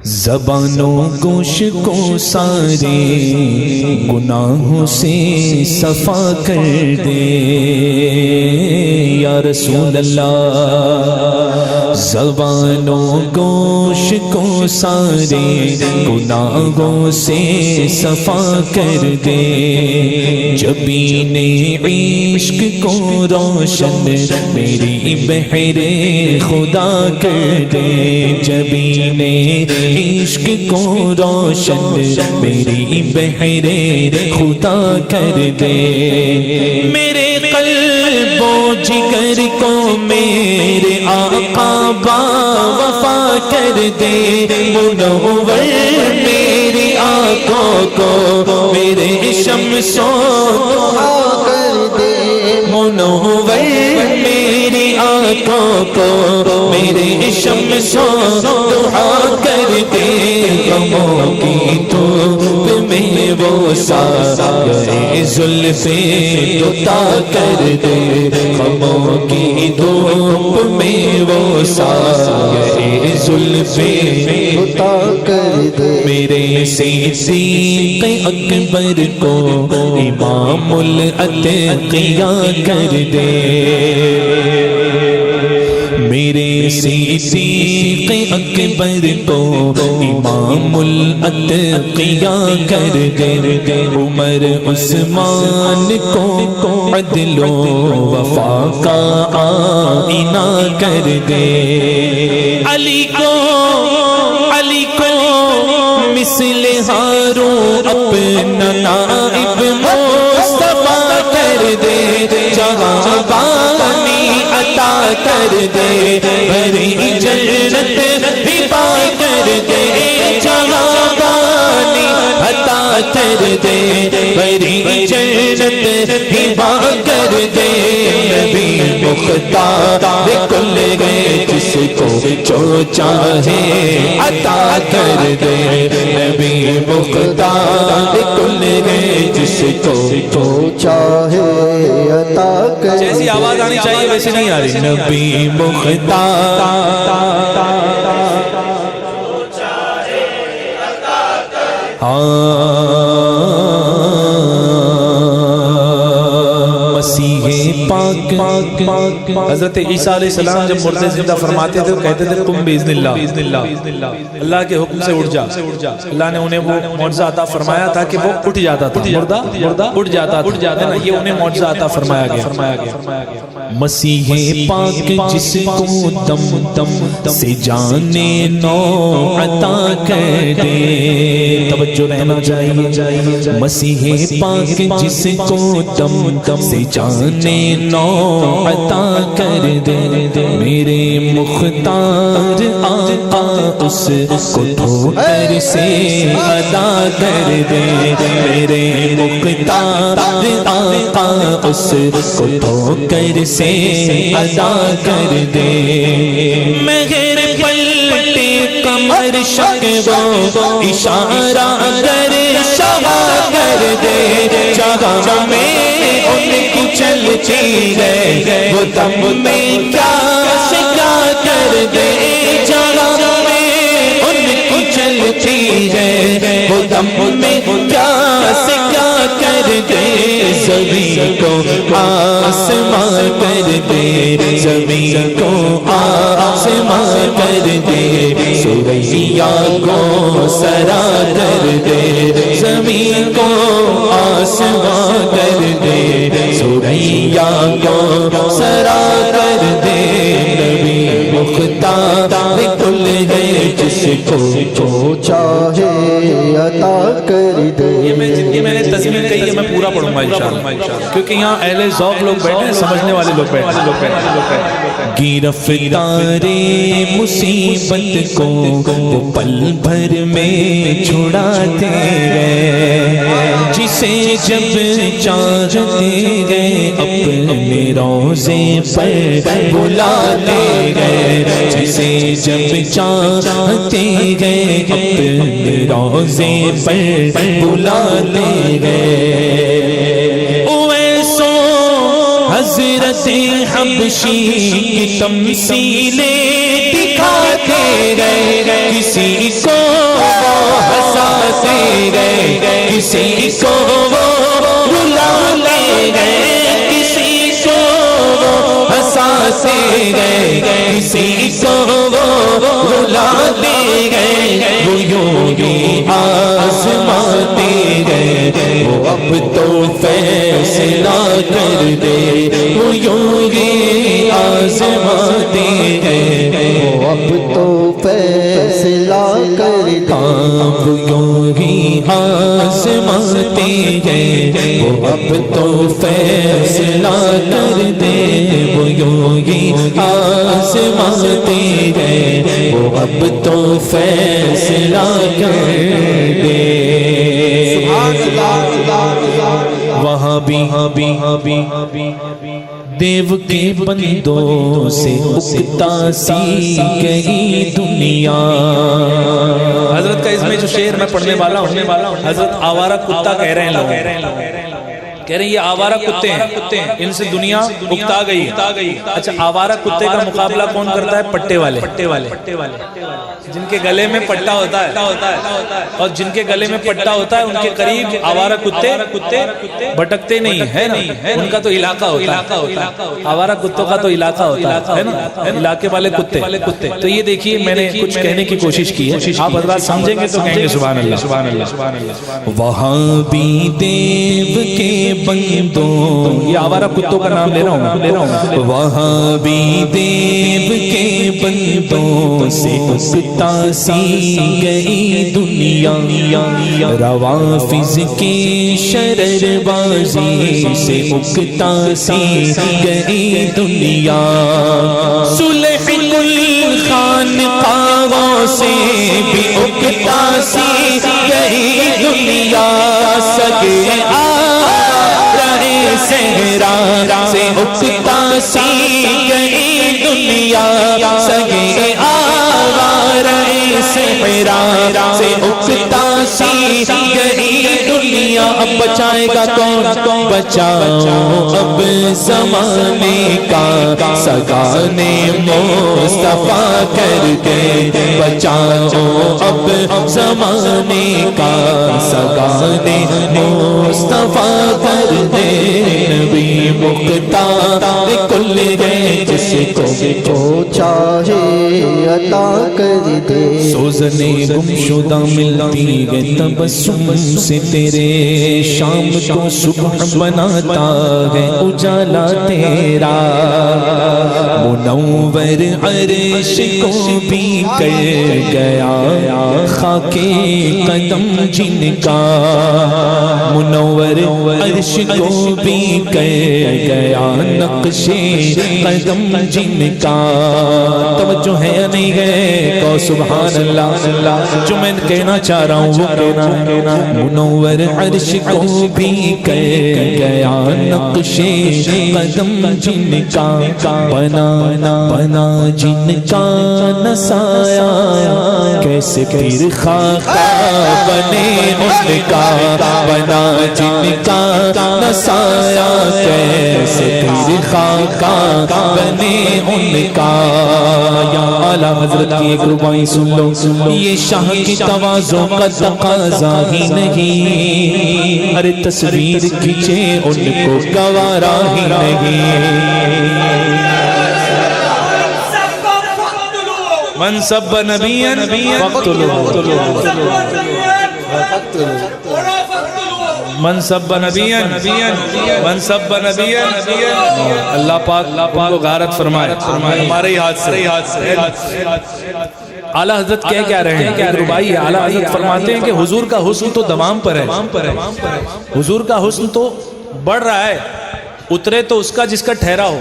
زبانوں گوش کو سارے گناہوں سے صفا کر دے یا رسول اللہ، زبانوں گوش کو سارے گناہوں سے صفا کر دے، جبین عشق کو روشن میری بحر خدا کر دے، جبین عشق کو روشن میری بحر خدا کر دے، میرے قلب و جگر کو میرے آقا با وفا کر دے، منور میری آنکھوں کو میرے شمس و ضحا کر دے، منور میری آنکھوں کو میرے شمس و ضحا کر دے، غموں کی دھوپ میں وہ سایہ زلف عطا کر دے، غموں کی دھوپ میں وہ سایہ زلف عطا کر دے، میرے صدیق اکبر کو امام الاتقیاء کر دے، میرے صدیق اکبر کو امام الاتقیاء کر دے، عمر عثمان کو عدل و وفا کا آئینہ کر دے، علی کو مثل ہارون اپنا نائب مصطفیٰ کر دے، جہاں بانی عطا کر دے، بھری جنت ہبا کر دے، جہاں بانی عطا کر دے، بھری جنت ہبا کر دے، نبی مختار کل گئے جس کو جو چاہے عطا کر دے، نبی مختار کل گئے جس کو جو چاہے عطا کر دے، جیسی آواز آنی چاہیے ویسے نہیں آ رہی، نبی مختار مسیح پاک حضرت عیسیٰ علیہ السلام جب مردے زندہ فرماتے تھے کہتے تھے قم باذن اللہ، اللہ کے حکم سے اٹھ جا، اللہ نے انہیں وہ معجزہ عطا فرمایا تھا کہ وہ اٹھ جاتا تھا، مردہ اٹھ جاتا تھا، یہ انہیں معجزہ عطا فرمایا گیا، مسیح پاک جس کو دم سے جانے نو عطا کر دے، توجہ رہنا چاہیے، مسیح پاک جس کو دم سے جانے نو عطا کر دے، میرے مختار آقا اس کو دھوکر سے ادا کر دے، میرے مختار آقا اس کو دھوکر سے ادا کر دے، مہر پلٹے کمر شکوہ اشارہ کر شہا کر دے، جہاں میں ان کی چلتی ہے وہ دم میں کیا سکا کر دے، جہاں میں ان کی چلتی ہے وہ دم میں کیا سکا کر دے، زمین کو آسمان کر دے، زمین کو آسمان کر دے، سوریا کو سرا کر دے، زمین کو آسمان کر دے، سوریا کو سرا کر دے، نبی مختار کل ہے جس کو جو چاہے عطا کر دے، یہ میں نے تزمین کہی ہے، میں پورا پڑھوں گا انشاءاللہ، کیونکہ یہاں اہل ذوق لوگ بیٹھے ہیں، سمجھنے والے لوگ بیٹھے ہیں، گرفتار مصیبت کو وہ پل بھر میں چھڑاتے گئے، جسے جب چاہتے گئے اپنے روزے پر بلاتے گئے، جسے جب چاہتے گئے اپنے روزے پر بلاتے گئے، حضرت حبشی کی تمثیلیں دکھاتے گئے، کسی کو کسی کو رلا لے گئے، کسی کو ہنساتے گئے، کسی کو رلا لے گئے، وہ یوں ہی آزماتے گئے، وہ اب تو فیصلہ کر دے، وہ یوں ہی آزماتے گئے، وہ اب تو فیصلہ کر دے، وہ یوں ہی آزماتے گئے، وہ اب تو فیصلہ کر دے، وہ یوں ہی آزماتے گئے، وہ اب تو فیصلہ کر دے۔ وہاں بھی دیو کے بندوں سے اکتا سی گئی دنیا۔ حضرت کا اس میں جو شعر میں پڑھنے والا ہوں، حضرت آوارہ کتا کہہ رہے ہیں لوگ، کہہ رہے ہیں یہ آوارہ کتے ہیں، ان سے دنیا اکتا گئی ہے۔ اچھا آوارہ کتے کا مقابلہ کون کرتا ہے؟ پٹے والے، جن کے گلے میں پٹا ہوتا ہے، اور جن کے گلے میں پٹا ہوتا ہے ان کے قریب آوارہ کتے بھٹکتے نہیں ہے نا، ان کا تو علاقہ ہوتا ہے، آوارہ کتوں کا تو علاقہ ہوتا ہے نا، علاقے والے کتے۔ تو یہ دیکھیے میں نے کچھ کہنے کی کوشش کی ہے، آپ حضرات سمجھیں گے تو کہیں گے سبحان اللہ سبحان اللہ سبحان اللہ۔ وہاں بھی دیو کے بندوں، یہ آوارہ کتوں کا نام لے رہا ہوں، وہاں بھی دیو کے بندوں سے اکتا سی گئی دنیا، روافظ کی شرر بازی سے اکتا سی گئی دنیا، صلح خانقاہوں سے بھی اکتا سی گئی دنیا، سگے صحرا سے اکتا سی گئی دنیا، سگے آوارہ صحرا سے اکتا سی گئی دنیا، اب بچائے گا کون؟ بچاؤ اب زمانے کا سگانے مصطفیٰ کر کے، بچاؤ اب زمانے کا سگانے مصطفیٰ کر دے، نبی مختار کل ہے جس کو چاہے عطا کر دے، سوزنے گمشدہ ملتی ہے تبسم سے تیرے، شام کو صبح بناتا ہے اجالا تیرا، منور عرش کو بھی کر گیا خاک قدم جن کا، منور عرش کو بھی کر گیا نقش قدم جن کا، توجہ ہے یا نہیں ہے؟ کو سبحان اللہ، جو میں کہنا چاہ رہا ہوں وہ کہنا، منور عرش کو بھی کر گیا نقش قدم جن کا، بنا جن کا نسایا، کیسے پھر خاکہ بنے ان کا، بنا جن کا نسایا، کیسے پھر خاکہ بنے ان کا۔ یا اعلیٰ حضرت کی ایک ربائی سن لو، یہ شاہ کی تواضع کا تقاضا ہی نہیں، ارے تصویر کھینچے ان کو گوارا ہی نہیں، من سب نبیا من سب نبیا من سب نبیا، اللہ پاک کو غارت فرمائے ہمارے ہاتھ سے۔ اعلیٰ حضرت کیا رہے ہیں؟ ایک ربائی ہے، اعلیٰ حضرت فرماتے ہیں کہ حضور کا حسن تو دوام پر ہے، حضور کا حسن تو بڑھ رہا ہے، اترے تو اس کا جس کا ٹھہرا ہو۔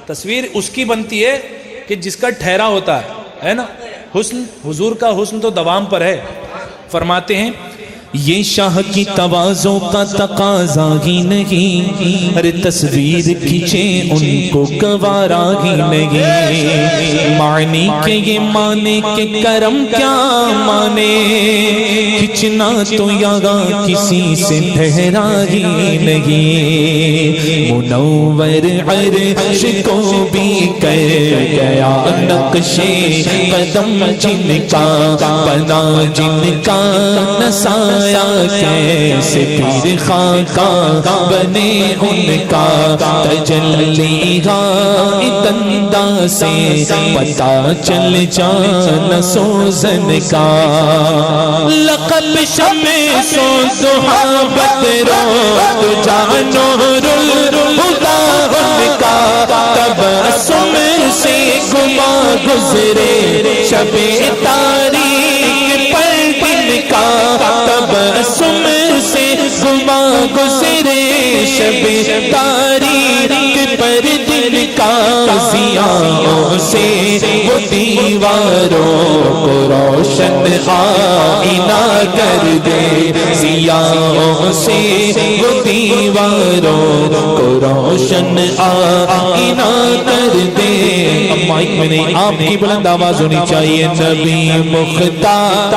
تصویر اس کی بنتی ہے کہ جس کا ٹھہرا ہوتا ہے نا، حسن حضور کا حسن تو دوام پر ہے۔ فرماتے ہیں یہ شاہ کی تواضع کا تقاضا ہی نہیں، ارے تصویر کھینچے ان کو گوارا ہی نہیں، معنی کے یہ مانے کہ کرم کیا مانے، کھچنا تو یہاں کسی سے ٹھہرا ہی نہیں، منور عرش کو بھی کر گیا نقش قدم جن کا بنا جن کا نسایا، کیسے پیر خاکہ بنے ان کا تجلی دندہ سے پتا چل جانا سوزن کا، لقب شمس و ضحا بدرو تو جانو الہدا ان کا، تبسم سے گما گزرے شب تاریخ پر دن کا، تبسم سے گما گزرے شب تاریخ پر دن کا، ضیاءوں سے وہ دیواروں کو روشن آئینہ کر دے، ضیاءوں سے وہ دیواروں کو روشن آئینہ کر دے۔ اب مائک میں نہیں، آپ کی بلند آواز ہونی چاہیے، نبی مختار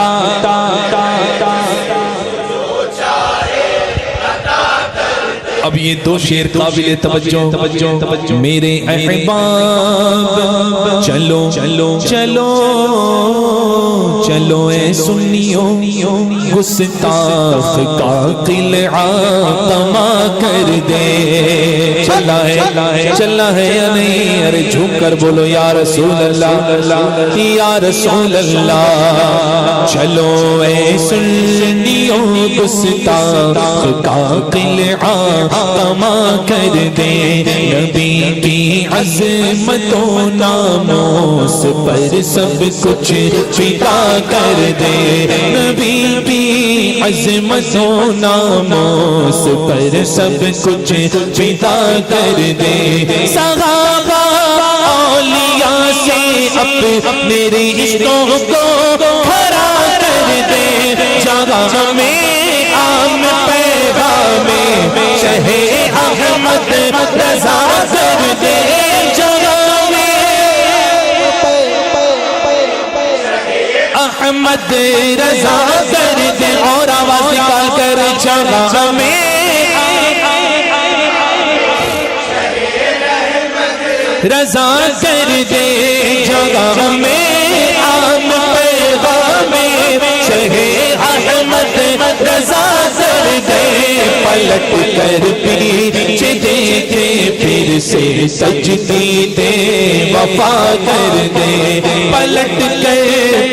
اب یہ دو شعر قابل توجہ، میرے احباب چلو چلو چلو چلو اے سنیو، گستاخ کا قلعہ تما کر دے، چلا ہے یا نہیں؟ ارے جھوم کر بولو یا رسول اللہ، یا رسول اللہ، چلو اے سنیو، گستاخ کا قلعہ تما کر دے، نبی کی عظمت و ناموس پر سب کچھ فدا کر دے، نبی کی عظمت و ناموس پر سب کچھ فدا کر دے، صحابہ اولیاء سے اپنے رشتوں کو کھڑا کر دے، جگہ میں عام پیغام شہ احمد رضا کر دے، جگہ میں احمد رضا کر دے، اور آواز نکال کر جگہ میں رضا کر دے، جگہ میں عام پیغام شہ احمد رضا کر دے، پلٹ کر پیچھے دیکھے پھر سے سجدے وفا کر دے، پلٹ کر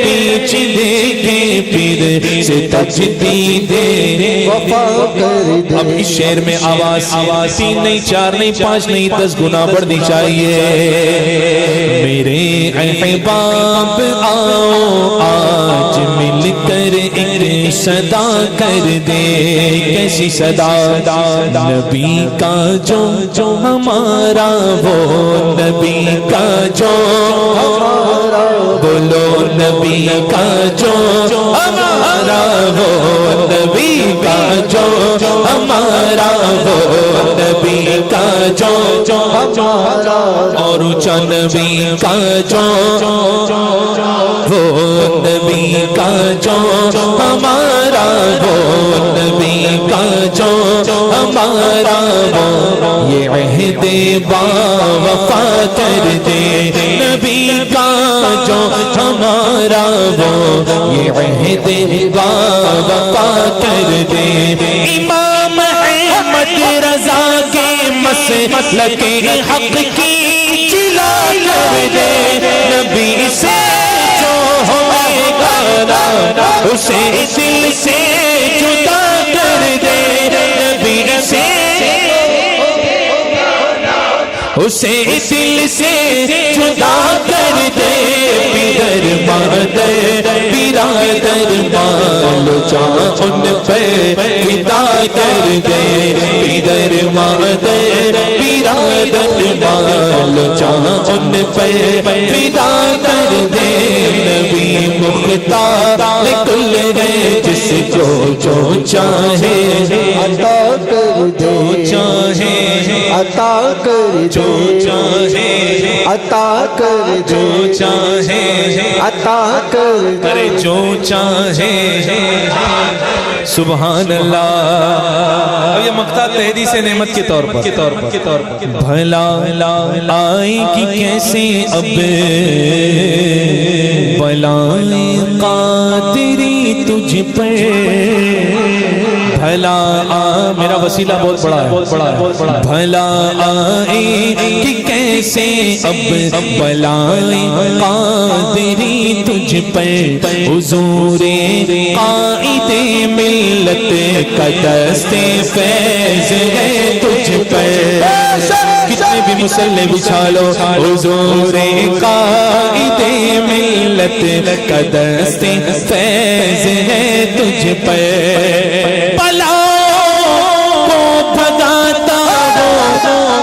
پیچھے دیکھے پھر سے سجدے وفا کر دے۔ اب اس شعر میں آواز 3 نہیں 4 نہیں 5 نہیں 10 گنا بڑھنی چاہیے، میرے احباب آؤ آج مل کر ایک صدا کر دے، کیسی صدا؟ نبی کا جو ہمارا وہ نبی کا جو ہمارا، بولو نبی کا جو ہمارا وہ نبی کا جو ہمارا وہ نبی کا جو ہمارا، اور اونچا نبی کا جو وہ نبی کا جو ہمارا وہ نبی کا جو ہمارا وہ، یہ عہد با وفا کر دے، نبی کا جو ہمارا وہ، یہ عہد با وفا کر دے، امام احمد رضا کے مسلک حق کی چلا کر دے، نبی سے جو ہوئے گا اسے دل سے جدا کر دے، نبی سے اسے دل سے جدا کر دے، پیدر مادر برادر مالو جان ان پہ فدا کر دے، پیدر مادر برادر مالو جان ان پہ فدا کر دے، نبی مختار کل ہے جس جو جو چاہے عطا کر دے چاہے عطا کر جو دے چاہے عطا کر جو دے چاہے عطا کر دے کرے جو چاہے سبحان اللہ. اب یہ مقطع تحدیث نعمت کے طور پر بھلا آئے گی کیسے اب بلائیں قادری تجھ پر بھلا میرا وسیلہ بہت بڑا ہے بھلا آئے کہ کیسے اب بلائیں قادری تجھ پر حضور قائد ملت کا دست فیض ہے تجھ پر کتنے بھی مسلح بچھا لو حضور قائد ملت کا دست فیض ہے تجھ پر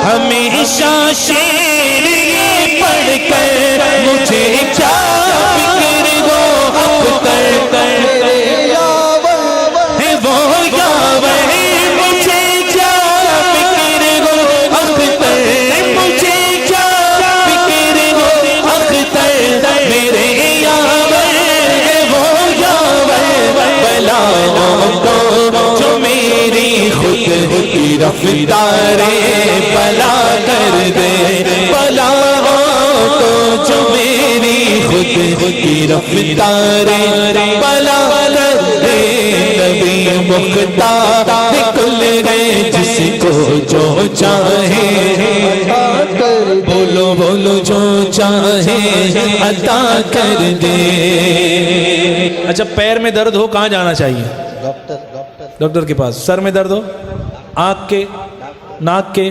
ہمیشہ شیر یہ پڑھ کر مجھے کیا فکر وہ اختر ہے وہ یاور مجھے کیا فکر وہ اختر مجھے کیا فکر وہ اختر میرے یاور وہ یاور بلاؤں کو جو میری خود کی رفتار بلا کر دے بلا تو جو میری خود کی رفتار بلا کر دے نبی مختار کل گئے جس کو جو چاہے بولو بولو جو چاہے عطا کر دے. اچھا پیر میں درد ہو کہاں جانا چاہیے؟ ڈاکٹر کے پاس. سر میں درد ہو، آنکھ کے، ناک کے،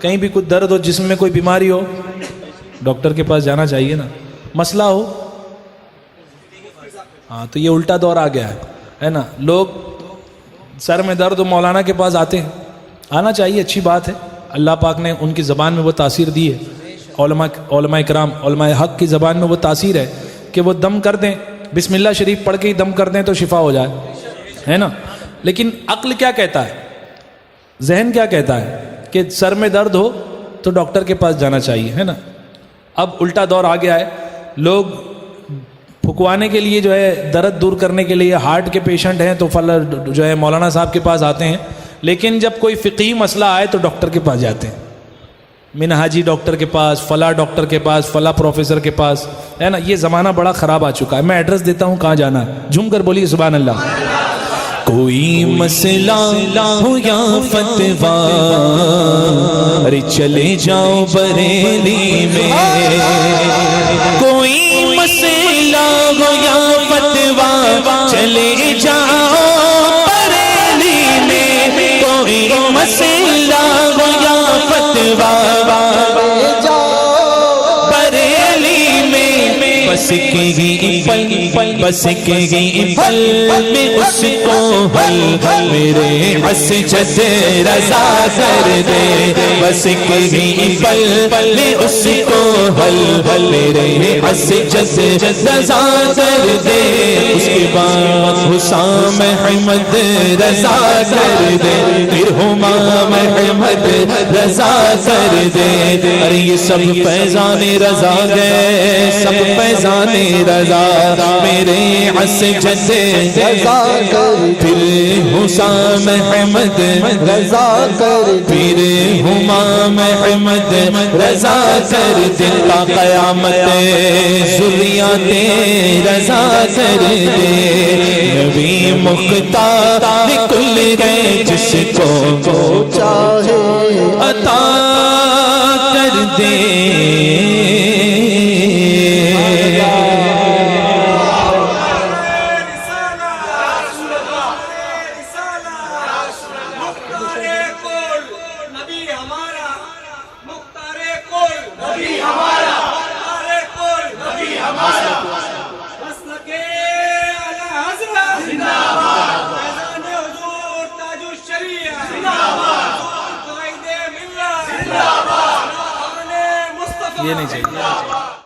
کہیں بھی کچھ درد ہو، جسم میں کوئی بیماری ہو، ڈاکٹر کے پاس جانا چاہیے نا. مسئلہ ہو، ہاں تو یہ الٹا دور آ گیا ہے نا. لوگ سر میں درد ہو مولانا کے پاس آتے ہیں. آنا چاہیے، اچھی بات ہے. اللہ پاک نے ان کی زبان میں وہ تاثیر دی ہے. علماء کرام، علماء حق کی زبان میں وہ تاثیر ہے کہ وہ دم کر دیں، بسم اللہ شریف پڑھ کے ہی دم کر دیں تو شفا ہو جائے، ہے نا. لیکن عقل کیا کہتا ہے، ذہن کیا کہتا ہے کہ سر میں درد ہو تو ڈاکٹر کے پاس جانا چاہیے، ہے نا. اب الٹا دور آ گیا ہے. لوگ پھکوانے کے لیے جو ہے، درد دور کرنے کے لیے، ہارٹ کے پیشنٹ ہیں تو جو ہے مولانا صاحب کے پاس آتے ہیں. لیکن جب کوئی فقہی مسئلہ آئے تو ڈاکٹر کے پاس جاتے ہیں، منہاجی ڈاکٹر کے پاس، فلاں ڈاکٹر کے پاس، فلاں پروفیسر کے پاس، ہے نا. یہ زمانہ بڑا خراب آ چکا ہے. میں ایڈریس دیتا ہوں کہاں جانا ہے، جھوم کر بولیے سبحان اللہ. کوئی مسئلہ ہو یا فتویٰ ارے چلے جاؤ بریلی میں. کوئی مسئلہ ہو یا فتویٰ چلے جاؤ بریلی میں. کوئی مسئلہ ہو یا فتویٰ بریلی میں بس کے گی پل بس کے گی پل میں اس کو حل میرے اسجد رضا کر دے. بس کے گی پل میں اس کو حل میرے اسجد رضا کر دے. اس کے بعد حسام احمد رضا کر دے، پھر حمام احمد رضا کر دے. ارے یہ سب فیضان رضا گئے، سب فیضان رضا میرے اسجد رضا کر پھر حسام احمد رضا کر پھر حمام احمد رضا کر دے. تا قیامت ذریات رضا کر دے. نبی مختار کل گئے جس کو چاہے عطا کر دے. یہ نہیں چاہیے.